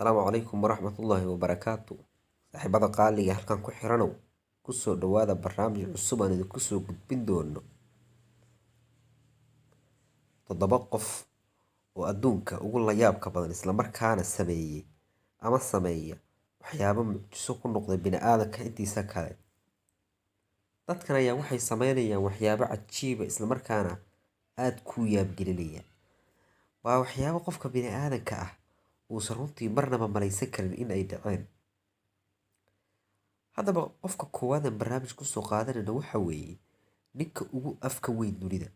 Asalaamu calaykum waraxmatullaahi wabarakaatu. Saaxiibada qaaliga halkan ku xiranow kusoo dhawaada barnaamij cusub aan idinku soo gudbin doono 7 qof oo adduunka ugu la yaabka badan isla markaana sameeya waxyaabo mucjiso ku noqday bini'aadamka intiisa kale. Dadkan ayaa waxay sameynayaan waxyaabo cajiiba isla markaana aad ku yaabgelinaya. Waa waxyaabo qofka bini'aadamka ah uusan runtii marnaba malaysan karin in ay dhaceen. Haddaba qofka koowaad ee barnaamij ku soo qaadanayna waxa weeye ninka ugu afka weyn dunida.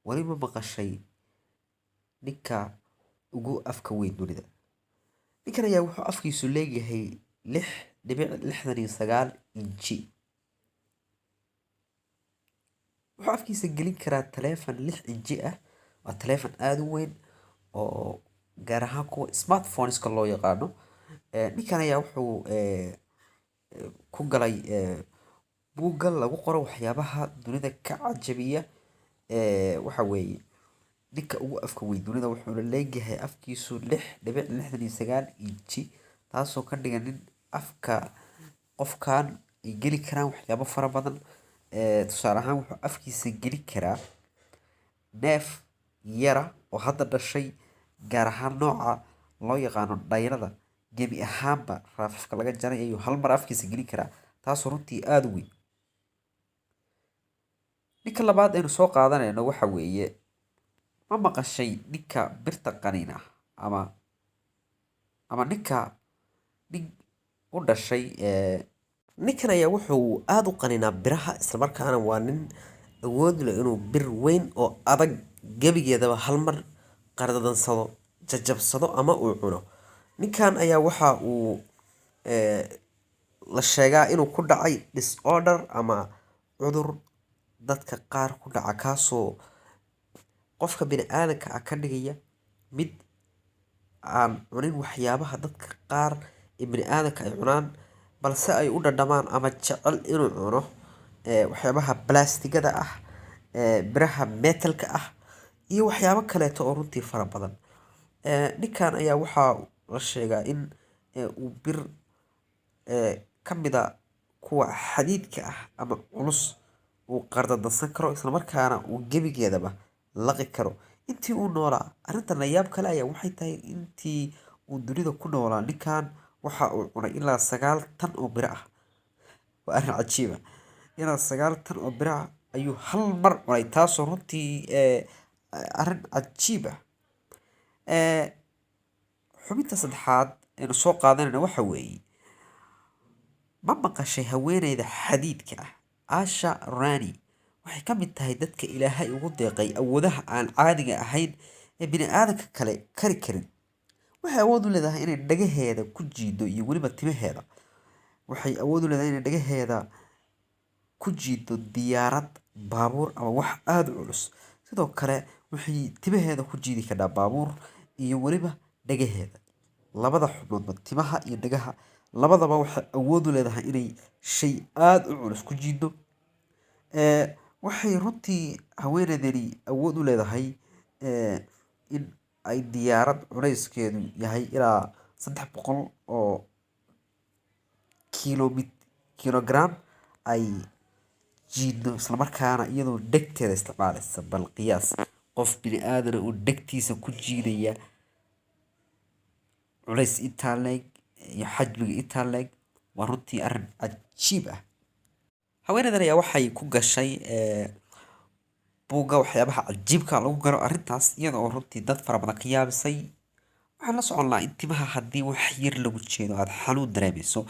Waliba maqashay ninka ugu afka weyn dunida. Ninkan ayaa wuxuu afkiisu leeyahay 6.69 inji. Wuxuu afkiisa gelin karaa taleefan 6 inji ah. Waa taleefan aad u weyn oo gaar ahaan kuwa smartphoneska loo yaqaano. Ninkan ayaa wuxuu ku galay buugga lagu qoro waxyaabaha dunida ka cajabiya. Waxa weeye ninka ugu afka weyn dunida wuxuuna leeyahay afkiisu 6.69 inji, taasoo ka dhigan in afka qofkan ay geli karaan waxyaabo fara badan. Tusaale ahaan wuxuu afkiisa geli karaa neef yara oo hadda dhashay, gaar ahaan nooca loo yaqaano dhayrada, gebi ahaanba raafafka laga jaray ayuu hal mar afkiisa geli karaa, taasoo runtii aad u weyn. Ninka labaad aynu soo qaadanayno waxa weeye, ma maqashay ninka birta qaniina ama nin u dhashay. Ninkan ayaa wuxuu aad u qaniinaa biraha, isla markaana waa nin awood leh inuu bir weyn oo adag gebigeedaba hal mar qardadansado, jajabsado ama uu cuno. Ninkan ayaa waxa uu la sheegaa inuu ku dhacay disorder ama cudur dadka qaar ku dhaca, kaasoo qofka bini'aadamka ah ka dhigaya mid aan cunin waxyaabaha dadka qaar ee bini'aadamka ay cunaan, balse ay u dhadhamaan ama jecel inuu cuno waxyaabaha balaastigada ah, biraha metalka ah iyo waxyaabo kaleeto oo runtii fara badan. Ninkan ayaa waxaa la sheegaa in uu bir ka mid ah kuwa xadiidka ah ama culus uu qardadansan karo, isla markaana uu gebigeedaba laqi karo intii uu noolaa. Arrintan la yaab kale ayaa waxay tahay intii uu dunida ku noolaa ninkan waxa uu cunay ilaa 9 tan oo biro ah. Waa arrin cajiib ah. Ilaa 9 tan oo biro ah ayuu hal mar cunay, taasoo runtii arrin cajiib ah. Xubinta saddexaad aynu soo qaadanayna waxa weeye, ma maqashay haweeneyda xadiidka ah Asha Rani. Waxay ka mid tahay dadka Ilaahay ugu deeqay awoodaha aan caadiga ahayn ee bini'aadamka kale kari karin. Waxay awood u leedahay inay dhagaheeda ku jiido iyo weliba timaheeda. Waxay awood u leedahay inay dhagaheeda ku jiido diyaarad, baabuur ama wax aad u culus. Sidoo kale waxay timaheeda ku jiidi kartaa baabuur iyo weliba dhagaheeda. Labada xubnoodba, timaha iyo dhagaha, labadaba waxay awood u leedahay inay shay aad u culus ku jiido. Waxay runtii haweeneydani awood u leedahay in ay diyaarad culayskeedu yahay ilaa 300 oo kilogram ay jiido, isla markaana iyadoo dhegteeda isticmaalaysa. Bal qiyaas qof bini'aadana uu dhegtiisa ku jiidaya culays intaa leeg iyo xajmiga intaa leeg. waa runtii arrin cajiib ah. Haweeneydan ayaa waxay ku gashay buugga waxyaabaha cajiibka lagu garo arrintaas, iyada oo runtii dad fara badan ka yaabisay. Waxaan la soconnaa in timaha haddii wax yar lagu jeedo aad xanuun dareemayso,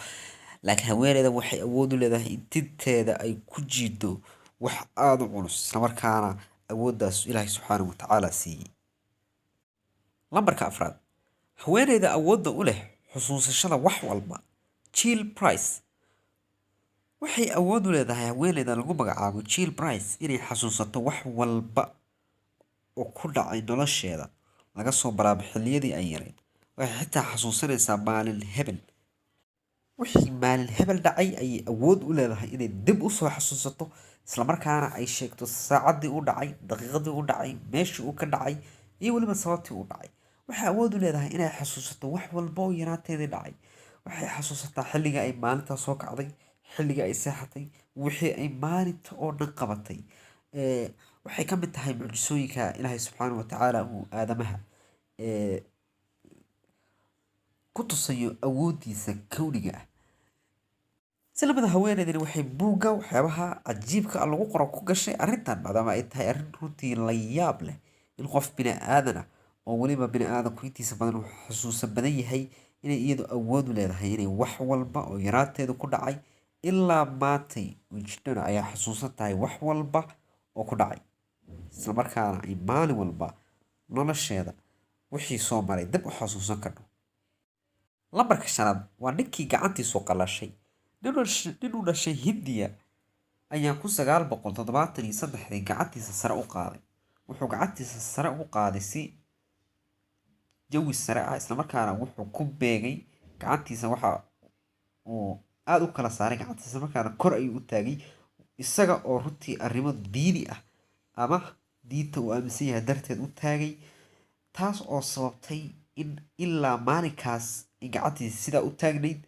laakiin haweeneydan waxay awood u leedahay in tinteeda ay ku jiido wax aad u culus, isla markaana awooddaas Ilaahay subxaanahu wa tacaala siiyey. Lambarka afraad, haweeneyda awoodda u leh xusuusashada wax walba, Jill Price. Waxay awood u leedahay haweeneydan lagu magacaabo Jill Price inay xasuusato wax walba oo ku dhacay nolosheeda laga soo bilaabo xilliyadii ay yareed. Waxay xitaa xasuusanaysaa maalin hebel. Wixii maalin hebel dhacay ayay awood u leedahay inay dib u soo xasuusato, isla markaana ay sheegto saacaddii u dhacay, daqiiqadii u dhacay, meeshii uu ka dhacay iyo weliba sababtii u dhacay. waxay awood u leedahay inay xasuusato wax walba oo yaraateedii dhacay. waxay xasuusataa xilliga ay maalintaa soo kacday, xilliga ay seexatay, wixii ay maalinta oo dhan qabatay. waxay ka mid tahay mucjisooyinka ilaahay subxaanahu watacaala uu aadamaha ku tusayo awooddiisa kowniga ah. si lamida haweeneydani waxay buugga waxyaabaha cajiibka ah lagu qoro ku gashay arrintan, maadaama ay tahay arrin runtii la yaab leh in qof bini aadan ah oo weliba bini aadanku intiisa badan uu xusuusan badan yahay inay iyadu awood u leedahay inay wax walba oo yaraateedu ku dhacay ilaa maantay wijnana ayaa xusuusan tahay wax walba oo ku dhacay, islamarkaana ay maalin walba nolosheeda wixii soo maray dib u xasuusan karno. lambarka shanaad waa ninkii gacantiisu qalashay. ninuu dhashay hindiya ayaa 1973 gacantiisa sare u qaaday. wuxuu gacantiisa sare ugu qaaday si jawi sare ah, islamarkaana wuxuu ku beegay gacantiisa waxa uu aada u kala saaray gacantiisa, markaana kor ayuu u taagay isaga oo runtii arrimo diini ah ama diinta uu aaminsan yahay darteed u taagay, taas oo sababtay in ilaa maalinkaas ay gacantiisa sidaa u taagnayd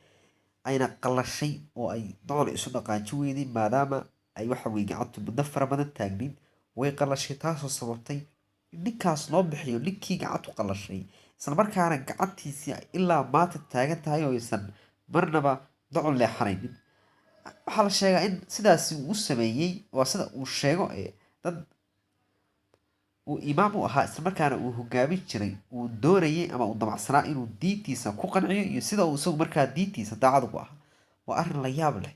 ayna qalashay oo ay docol isu dhaqaaji weyday, maadaama ay waxa weye gacantu muddo fara badan taagnayd way qalashay, taasoo sababtay in ninkaas loo bixiyo ninkii gacantu qalashay, islamarkaana gacantiisii ay ilaa maanta taagan tahay oo aysan marnaba docol leexanaynin. waxaa la sheegaa in sidaasi uu sameeyey waa sida uu sheego dad uu imaam u ahaa, islamarkaana uu hogaamin jiray, uu doonayay ama uu damacsanaa inuu diintiisa ku qanciyo iyo sida uu isagu markaa diintiisa daacad ugu ahaa. waa arrin la yaab leh.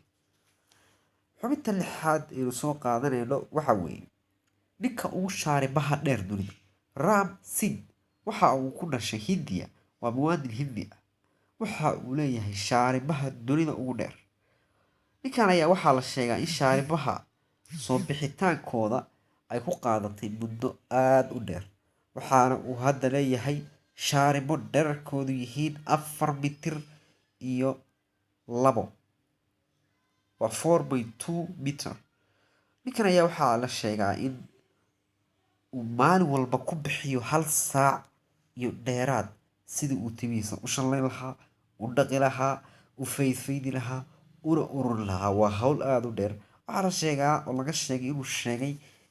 xubinta lixaad aynu soo qaadanayno waxa weeye ninka ugu shaaribaha dheer dunida, Ram Singh. waxa uu ku dhashay hindiya, waa muwaadin hindi ah, waxa uu leeyahay shaaribaha dunida ugu dheer. ninkan ayaa waxaa la sheegaa in shaaribaha soo bixitaankooda ay ku qaadatay muddo aada u dheer, waxaana uu hadda leeyahay shaaribo dherarkoodu yihiin 4 mitir iyo 2, waa 4.2 mitir. ninkan ayaa waxaa la sheegaa in uu maalin walba ku bixiyo 1 saac iyo dheeraad sidii uu timihiisa u shanlayn lahaa, u dhaqi lahaa, u faydfaydi lahaa, una ururin lahaa. waa hawl aada u dheer. waxaa la sheegaa oo laga sheegay inuu sheegay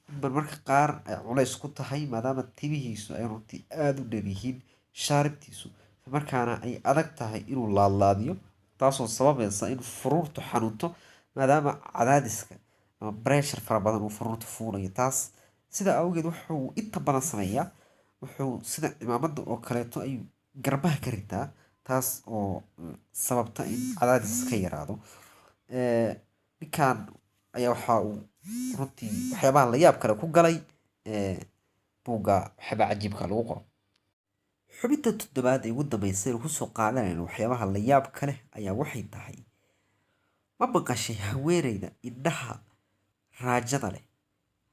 in marmarka qaar ay culays ku tahay, maadaama timihiisu ay runtii aada u dheer yihiin shaaribtiisu, markaana ay adag tahay inuu laadlaadiyo, taasoo sababaysa in furuurtu xanuunto maadaama cadaadiska ama breshar fara badan uu furuurta fuulayo. taas sida awgeed wuxuu inta badan sameeyaa, wuxuu sida cimaamada oo kaleeto ayuu garbaha ka ritaa, taas oo sababta in cadaadis ka yaraado. ninkan ayaa waxa uu runtii waxyaabaha la yaab kale ku galay buugga waxyaabaa cajiibka lagu qoro. xubinta toddobaad ee ugu dambaysa inuu kusoo qaadanayno waxyaabaha la yaab kale ayaa waxay tahay, ma maqashay haweeneyda indhaha raajada leh?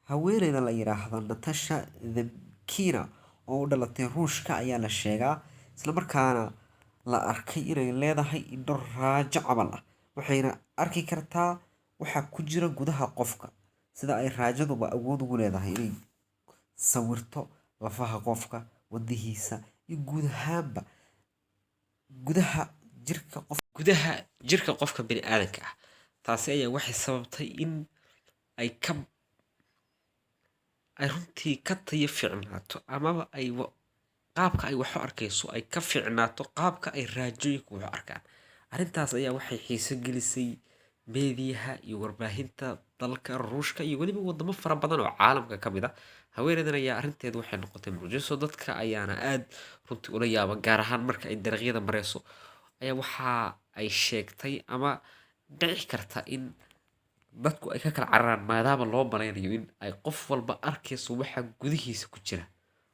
haweeneyda la yidhaahdo Natasha Demkina oo u dhalatay Ruushka ayaa la sheegaa, islamarkaana la arkay inay leedahay indho raajo camal ah, waxayna arki kartaa waxa ku jira gudaha qofka, sida ay raajaduba awood ugu leedahay inay sawirto lafaha qofka, wadnihiisa iyo guud ahaanba gudaha jirka qofka bini aadanka ah. taasi ayaa waxay sababtay in ay runtii ka tayo fiicnaato, amaba qaabka ay wax u arkayso ay ka fiicnaato qaabka ay raajooyinku wax u arkaan. arrintaas ayaa waxay xiiso gelisay meediyaha iyo warbaahinta dalka Ruushka iyo weliba wadamo fara badan oo caalamka ka mid ah. haweeneydan ayaa arrinteedu waxay noqotay mucjiso, dadka ayaana aad runtii ula yaaban, gaar ahaan marka ay dariiqyada mareyso ayaa waxa ay sheegtay ama dhici karta in dadku ay ka kala cararaan, maadaama loo malaynayo in ay qof walba arkayso waxa gudihiisa ku jira.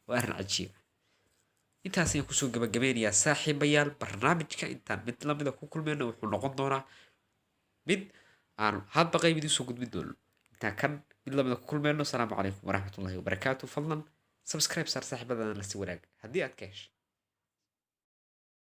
waa arrin cajiib. intaas ayaan kusoo gabagabeynayaa saaxiibayaal. barnaamijka intaan mid lamida ku kulmayno wuxuu noqon doonaa mid aan hadba qayb idiin soo gudbin doono. intaan kan mid lamida ku kulmayno, asalaamu calaykum waraxmatullaahi wabarakaatu. fadlan subscribe saar saaxiibadana la si wanaag haddii aad ka heshay.